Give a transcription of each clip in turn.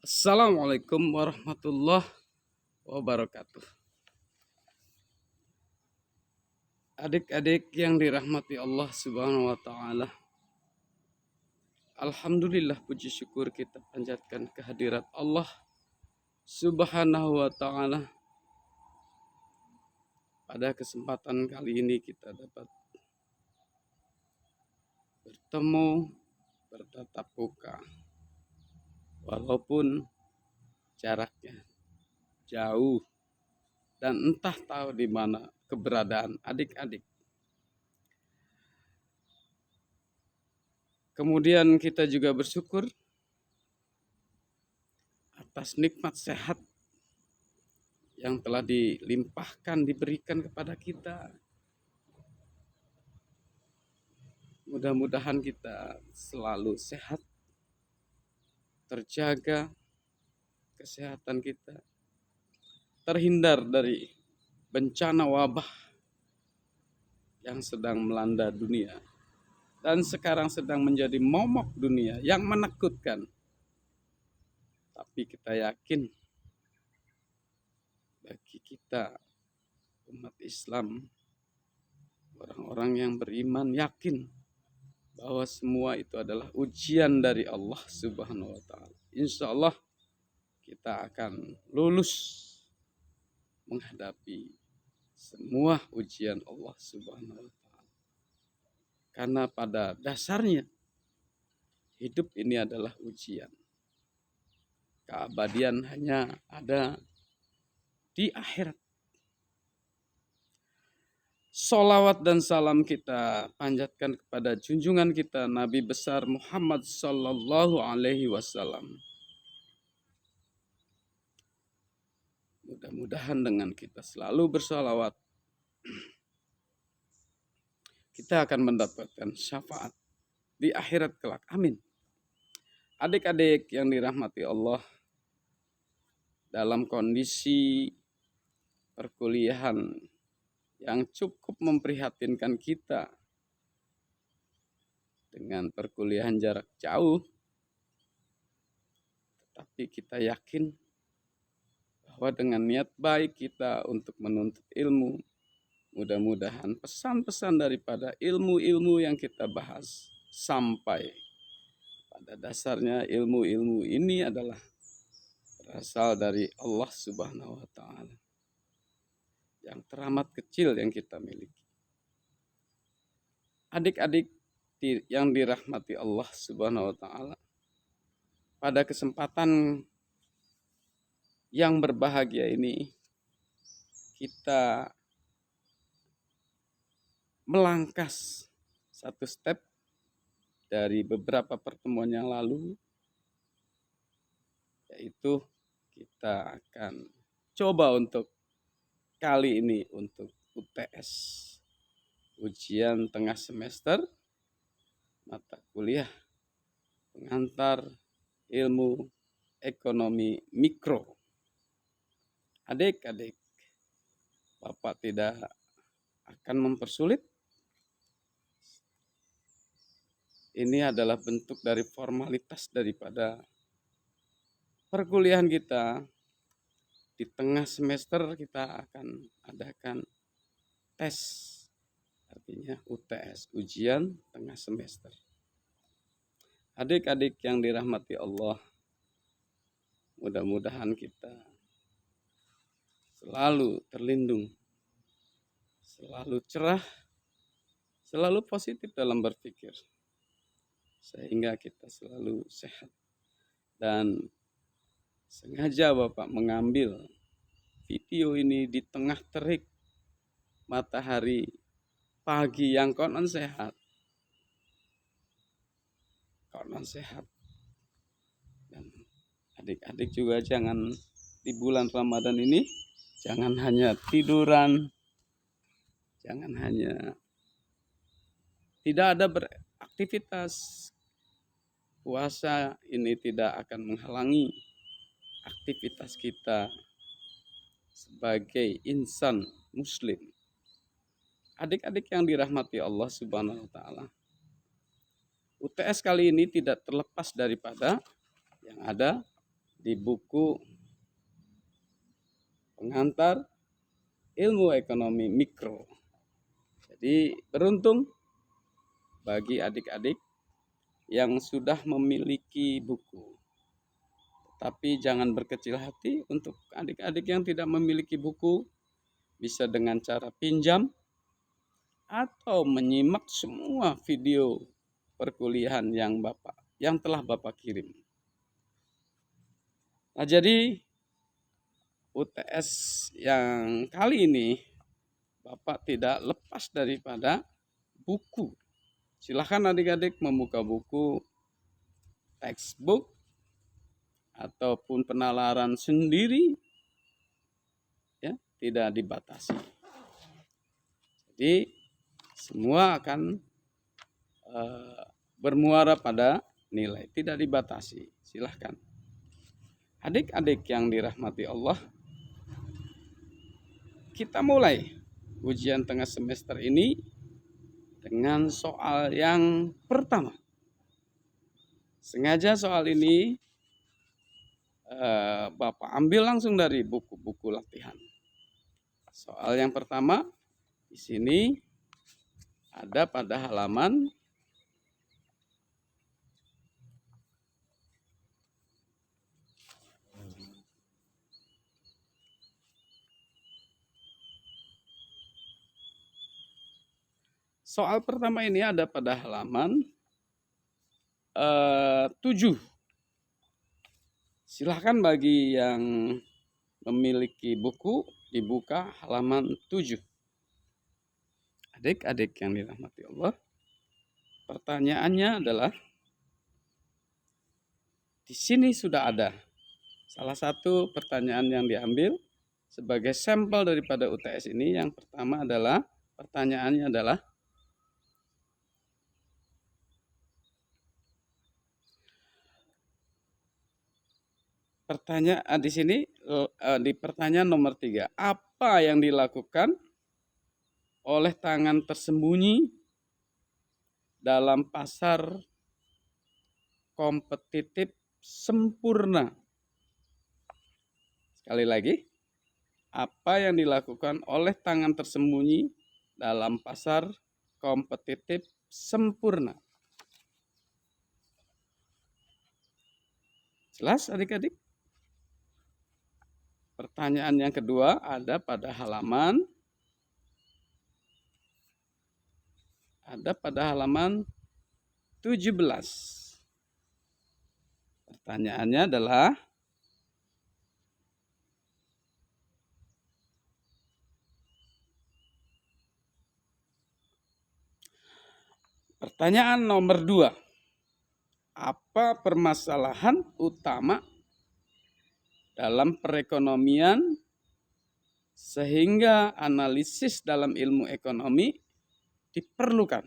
Assalamualaikum warahmatullahi wabarakatuh. Adik-adik yang dirahmati Allah Subhanahu wa taala. Alhamdulillah, puji syukur kita panjatkan kehadirat Allah Subhanahu wa taala. Pada kesempatan kali ini kita dapat bertemu, bertatap muka. Walaupun jaraknya jauh dan entah tahu di mana keberadaan adik-adik. Kemudian kita juga bersyukur atas nikmat sehat yang telah dilimpahkan, diberikan kepada kita. Mudah-mudahan kita selalu sehat, terjaga kesehatan kita, terhindar dari bencana wabah yang sedang melanda dunia dan sekarang sedang menjadi momok dunia yang menakutkan. Tapi kita yakin, bagi kita umat Islam, orang-orang yang beriman, yakin bahwa semua itu adalah ujian dari Allah Subhanahu wa taala. Insya Allah kita akan lulus menghadapi semua ujian Allah Subhanahu wa taala. Karena pada dasarnya hidup ini adalah ujian. Keabadian hanya ada di akhirat. Salawat dan salam kita panjatkan kepada junjungan kita Nabi besar Muhammad sallallahu alaihi wasallam. Mudah-mudahan dengan kita selalu bersalawat, kita akan mendapatkan syafaat di akhirat kelak. Amin. Adik-adik yang dirahmati Allah, dalam kondisi perkuliahan yang cukup memprihatinkan kita dengan perkuliahan jarak jauh, tetapi kita yakin bahwa dengan niat baik kita untuk menuntut ilmu, mudah-mudahan pesan-pesan daripada ilmu-ilmu yang kita bahas sampai pada dasarnya ilmu-ilmu ini adalah berasal dari Allah Subhanahu wa taala yang teramat kecil yang kita miliki. Adik-adik yang dirahmati Allah Subhanahu wa taala, pada kesempatan yang berbahagia ini kita melangkas satu step dari beberapa pertemuan yang lalu, yaitu kita akan coba untuk kali ini untuk UTS, ujian tengah semester mata kuliah pengantar ilmu ekonomi mikro. Adik-adik, Bapak tidak akan mempersulit. Ini adalah bentuk dari formalitas daripada perkuliahan kita. Di tengah semester kita akan adakan tes, artinya UTS, ujian tengah semester. Adik-adik yang dirahmati Allah, mudah-mudahan kita selalu terlindung, selalu cerah, selalu positif dalam berpikir, sehingga kita selalu sehat. Dan sengaja Bapak mengambil video ini di tengah terik matahari pagi yang konon sehat. Dan adik-adik juga jangan di bulan Ramadan ini jangan hanya tiduran, jangan hanya tidak ada beraktivitas. Puasa ini tidak akan menghalangi aktivitas kita sebagai insan muslim. Adik-adik yang dirahmati Allah Subhanahu wa taala, UTS kali ini tidak terlepas daripada yang ada di buku pengantar ilmu ekonomi mikro. Jadi beruntung bagi adik-adik yang sudah memiliki buku. Tapi jangan berkecil hati untuk adik-adik yang tidak memiliki buku, bisa dengan cara pinjam atau menyimak semua video perkuliahan yang telah Bapak kirim. Nah, jadi UTS yang kali ini Bapak tidak lepas daripada buku. Silahkan adik-adik membuka buku, textbook, ataupun penalaran sendiri, ya, tidak dibatasi. Jadi semua akan bermuara pada nilai, tidak dibatasi. Silahkan. Adik-adik yang dirahmati Allah, kita mulai ujian tengah semester ini dengan soal yang pertama. Sengaja soal ini Bapak ambil langsung dari buku-buku latihan. Soal yang pertama di sini ada pada halaman 7. Silahkan bagi yang memiliki buku dibuka halaman 7. Adik-adik yang dirahmati Allah, pertanyaannya adalah di sini sudah ada salah satu pertanyaan yang diambil sebagai sampel daripada UTS ini. Yang pertama adalah pertanyaannya adalah di sini di pertanyaan nomor 3, apa yang dilakukan oleh tangan tersembunyi dalam pasar kompetitif sempurna? Sekali lagi, apa yang dilakukan oleh tangan tersembunyi dalam pasar kompetitif sempurna? Jelas adik-adik? Pertanyaan yang kedua ada pada halaman 17. Pertanyaannya adalah pertanyaan nomor 2. Apa permasalahan utama dalam perekonomian sehingga analisis dalam ilmu ekonomi diperlukan?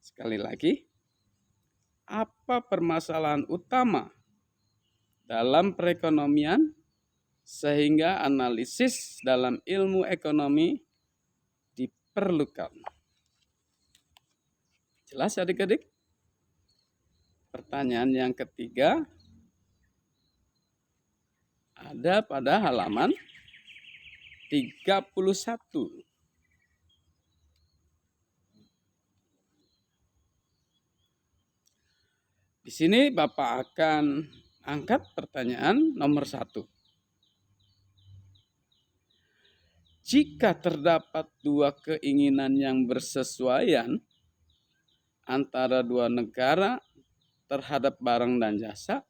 Sekali lagi, apa permasalahan utama dalam perekonomian sehingga analisis dalam ilmu ekonomi diperlukan? Jelas adik-adik? Pertanyaan yang ketiga ada pada halaman 31. Di sini Bapak akan angkat pertanyaan nomor 1. Jika terdapat dua keinginan yang bersesuaian antara dua negara terhadap barang dan jasa,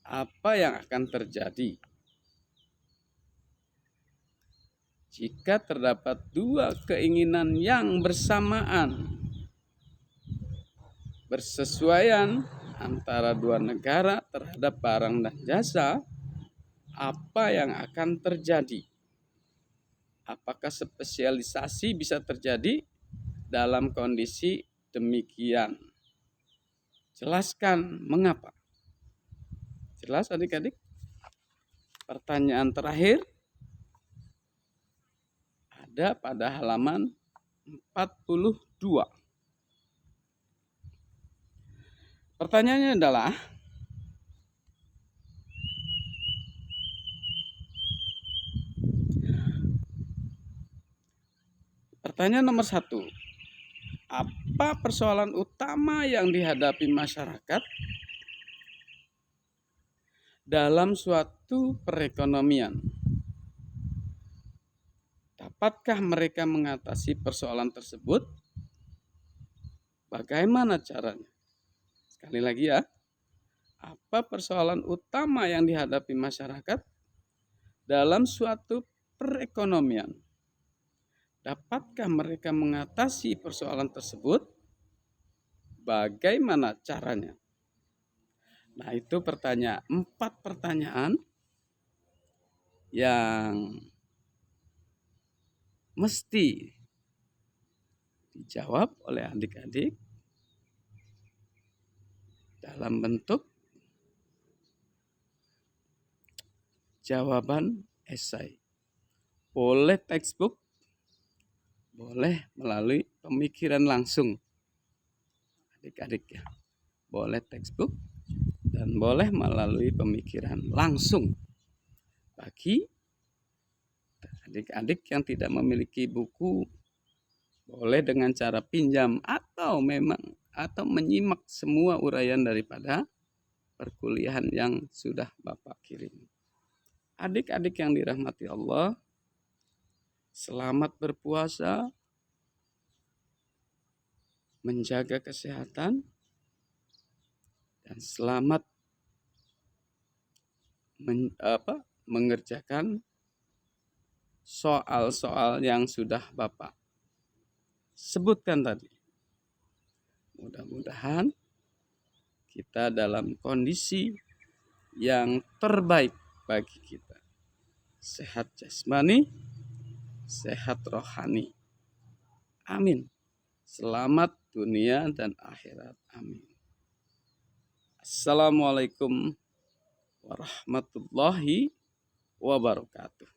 apa yang akan terjadi? Jika terdapat dua keinginan yang bersesuaian antara dua negara terhadap barang dan jasa, apa yang akan terjadi? Apakah spesialisasi bisa terjadi dalam kondisi demikian? Jelaskan mengapa. Jelas adik-adik? Pertanyaan terakhir ada pada halaman 42. Pertanyaannya adalah, Pertanyaan nomor 1. Apa persoalan utama yang dihadapi masyarakat dalam suatu perekonomian? Dapatkah mereka mengatasi persoalan tersebut? Bagaimana caranya? Sekali lagi ya. Apa persoalan utama yang dihadapi masyarakat dalam suatu perekonomian? Dapatkah mereka mengatasi persoalan tersebut? Bagaimana caranya? Nah, itu 4 pertanyaan yang mesti dijawab oleh adik-adik dalam bentuk jawaban esai. Boleh textbook, boleh melalui pemikiran langsung. Adik-adik ya. Boleh textbook dan boleh melalui pemikiran langsung. Bagi adik-adik yang tidak memiliki buku, boleh dengan cara pinjam atau menyimak semua uraian daripada perkuliahan yang sudah Bapak kirim. Adik-adik yang dirahmati Allah, selamat berpuasa, menjaga kesehatan, dan selamat mengerjakan soal-soal yang sudah Bapak sebutkan tadi. Mudah-mudahan kita dalam kondisi yang terbaik bagi kita. Sehat jasmani, sehat rohani. Amin. Selamat dunia dan akhirat. Amin. Assalamualaikum warahmatullahi wabarakatuh.